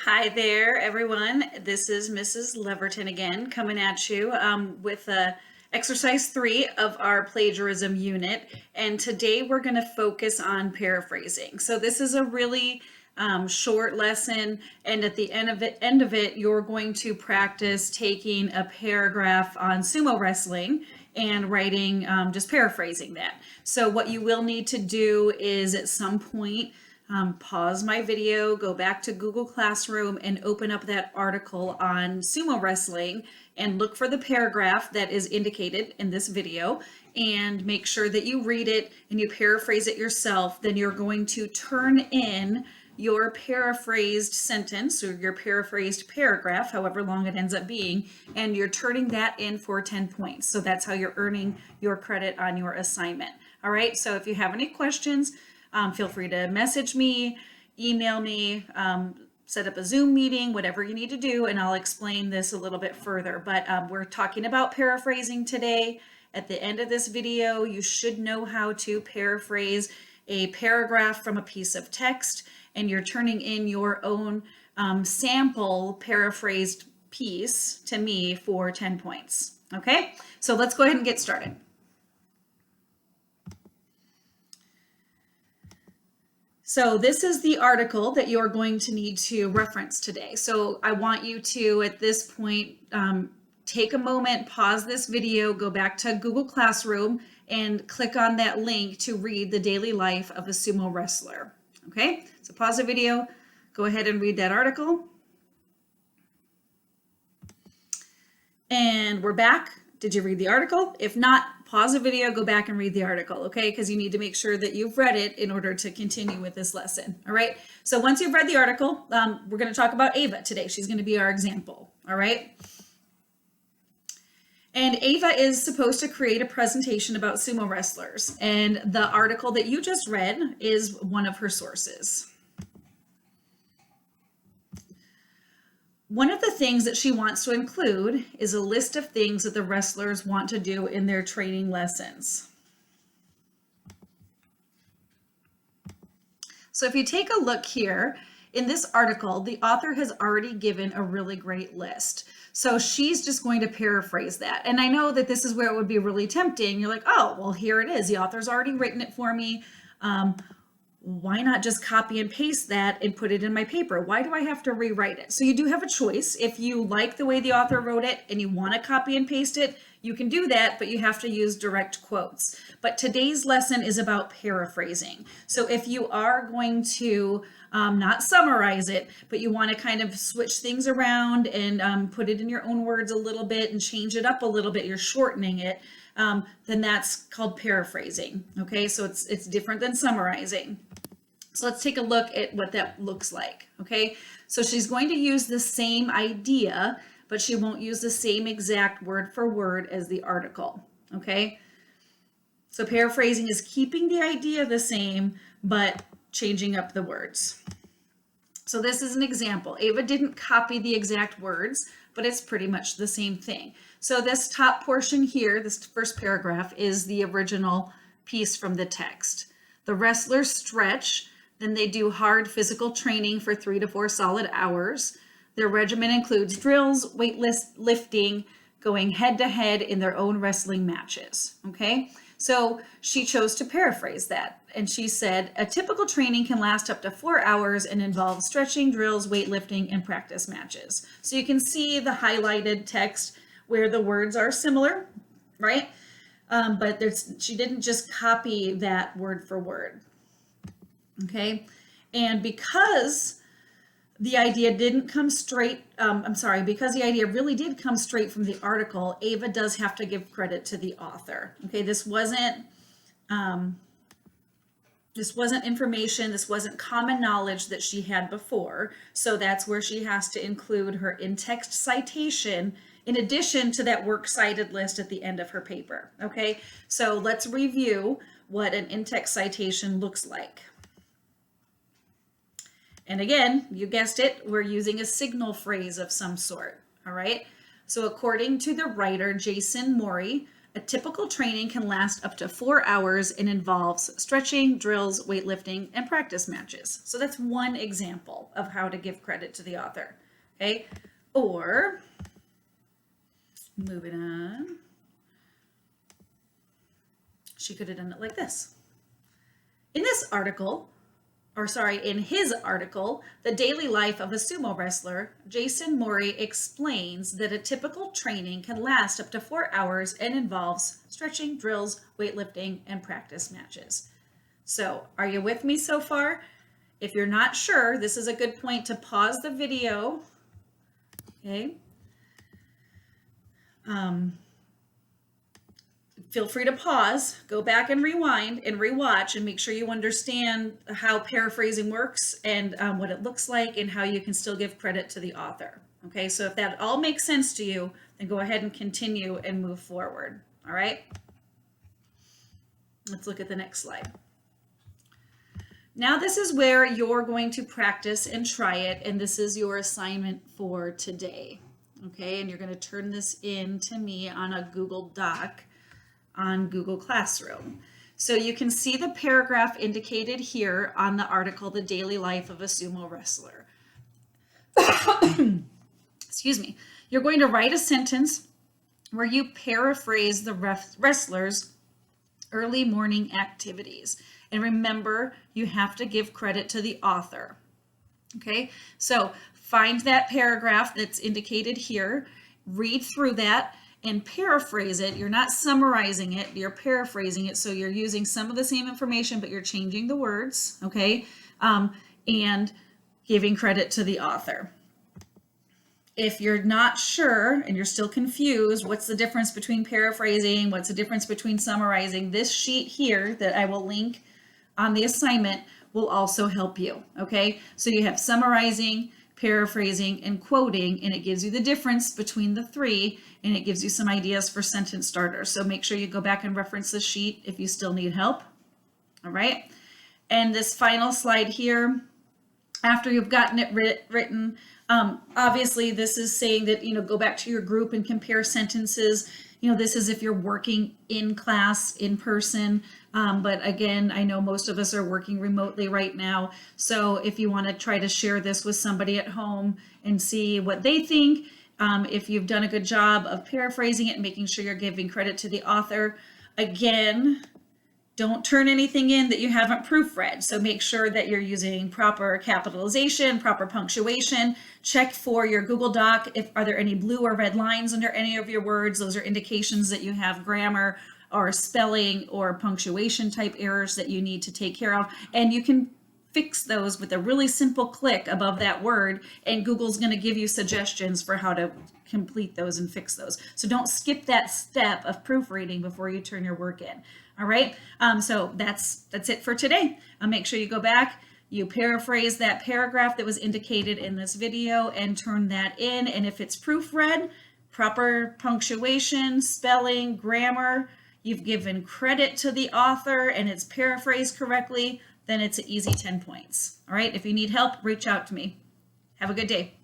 Hi there, everyone. This is Mrs. Leverton again, coming at you with exercise 3 of our plagiarism unit. And today we're going to focus on paraphrasing. So this is a really short lesson, and at the end of it, you're going to practice taking a paragraph on sumo wrestling and writing, just paraphrasing that. So what you will need to do is at some point pause my video, go back to Google Classroom and open up that article on sumo wrestling and look for the paragraph that is indicated in this video and make sure that you read it and you paraphrase it yourself. Then you're going to turn in your paraphrased sentence or your paraphrased paragraph, however long it ends up being, and you're turning that in for 10 points. So that's how you're earning your credit on your assignment. All right, so if you have any questions, feel free to message me, email me, set up a Zoom meeting, whatever you need to do, and I'll explain this a little bit further. But we're talking about paraphrasing today. At the end of this video, you should know how to paraphrase a paragraph from a piece of text, and you're turning in your own sample paraphrased piece to me for 10 points. Okay, so let's go ahead and get started. So this is the article that you're going to need to reference today. So I want you to, at this point, take a moment, pause this video, go back to Google Classroom, and click on that link to read the daily life of a sumo wrestler. Okay, so pause the video, go ahead and read that article. And we're back. Did you read the article? If not, pause the video, go back and read the article, okay? Because you need to make sure that you've read it in order to continue with this lesson, all right? So once you've read the article, we're going to talk about Ava today. She's going to be our example, all right? And Ava is supposed to create a presentation about sumo wrestlers, and the article that you just read is one of her sources. One of the things that she wants to include is a list of things that the wrestlers want to do in their training lessons. So if you take a look here, in this article, the author has already given a really great list. So she's just going to paraphrase that. And I know that this is where it would be really tempting. You're like, oh, well, here it is. The author's already written it for me. Why not just copy and paste that and put it in my paper? Why do I have to rewrite it? So you do have a choice. If you like the way the author wrote it and you want to copy and paste it, you can do that, but you have to use direct quotes. But today's lesson is about paraphrasing. So if you are going to not summarize it, but you want to kind of switch things around and put it in your own words a little bit and change it up a little bit, you're shortening it, then that's called paraphrasing. Okay, so it's different than summarizing. So let's take a look at what that looks like. Okay, so she's going to use the same idea, but she won't use the same exact word for word as the article. Okay, so paraphrasing is keeping the idea the same, but changing up the words. So this is an example. Ava didn't copy the exact words, but it's pretty much the same thing. So this top portion here, this first paragraph, is the original piece from the text. The wrestlers stretch, then they do hard physical training for 3 to 4 solid hours. Their regimen includes drills, weightlifting, going head to head in their own wrestling matches. Okay, so she chose to paraphrase that. And she said, a typical training can last up to 4 hours and involves stretching, drills, weightlifting, and practice matches. So you can see the highlighted text where the words are similar, right? But she didn't just copy that word for word. Okay, and because the idea didn't come straight, because the idea really did come straight from the article, Ava does have to give credit to the author. Okay, this wasn't information, this wasn't common knowledge that she had before, so that's where she has to include her in-text citation in addition to that works cited list at the end of her paper. Okay, so let's review what an in-text citation looks like. And again, you guessed it, we're using a signal phrase of some sort, all right? So according to the writer, Jason Morey, A typical training can last up to 4 hours and involves stretching, drills, weightlifting, and practice matches. So that's one example of how to give credit to the author. Okay, or moving on, she could have done it like this. In his article, The Daily Life of a Sumo Wrestler, Jason Mori explains that a typical training can last up to 4 hours and involves stretching, drills, weightlifting, and practice matches. So, are you with me so far? If you're not sure, this is a good point to pause the video. Okay. Feel free to pause, go back and rewind and rewatch and make sure you understand how paraphrasing works and what it looks like and how you can still give credit to the author. Okay, so if that all makes sense to you, then go ahead and continue and move forward. All right, let's look at the next slide. Now this is where you're going to practice and try it, and this is your assignment for today. Okay, and you're going to turn this in to me on a Google Doc on Google Classroom. So you can see the paragraph indicated here on the article, The Daily Life of a Sumo Wrestler. Excuse me. You're going to write a sentence where you paraphrase the wrestler's early morning activities. And remember, you have to give credit to the author. Okay, so find that paragraph that's indicated here, read through that, and paraphrase it. You're not summarizing it, you're paraphrasing it. So you're using some of the same information, but you're changing the words, okay? And giving credit to the author. If you're not sure and you're still confused, what's the difference between paraphrasing? What's the difference between summarizing? This sheet here that I will link on the assignment will also help you, okay? So you have summarizing, paraphrasing, and quoting, and it gives you the difference between the three, and it gives you some ideas for sentence starters. So make sure you go back and reference the sheet if you still need help. All right. And this final slide here, after you've gotten it written, obviously this is saying that, go back to your group and compare sentences. This is if you're working in class, in person. But again, I know most of us are working remotely right now. So if you want to try to share this with somebody at home and see what they think, if you've done a good job of paraphrasing it and making sure you're giving credit to the author, again, don't turn anything in that you haven't proofread. So make sure that you're using proper capitalization, proper punctuation. Check for your Google Doc. Are there any blue or red lines under any of your words? Those are indications that you have grammar or spelling or punctuation type errors that you need to take care of. And you can fix those with a really simple click above that word, and Google's going to give you suggestions for how to complete those and fix those. So don't skip that step of proofreading before you turn your work in. All right, so that's it for today. Make sure you go back, you paraphrase that paragraph that was indicated in this video and turn that in. And if it's proofread, proper punctuation, spelling, grammar, you've given credit to the author, and it's paraphrased correctly, then it's an easy 10 points. All right, if you need help, reach out to me. Have a good day.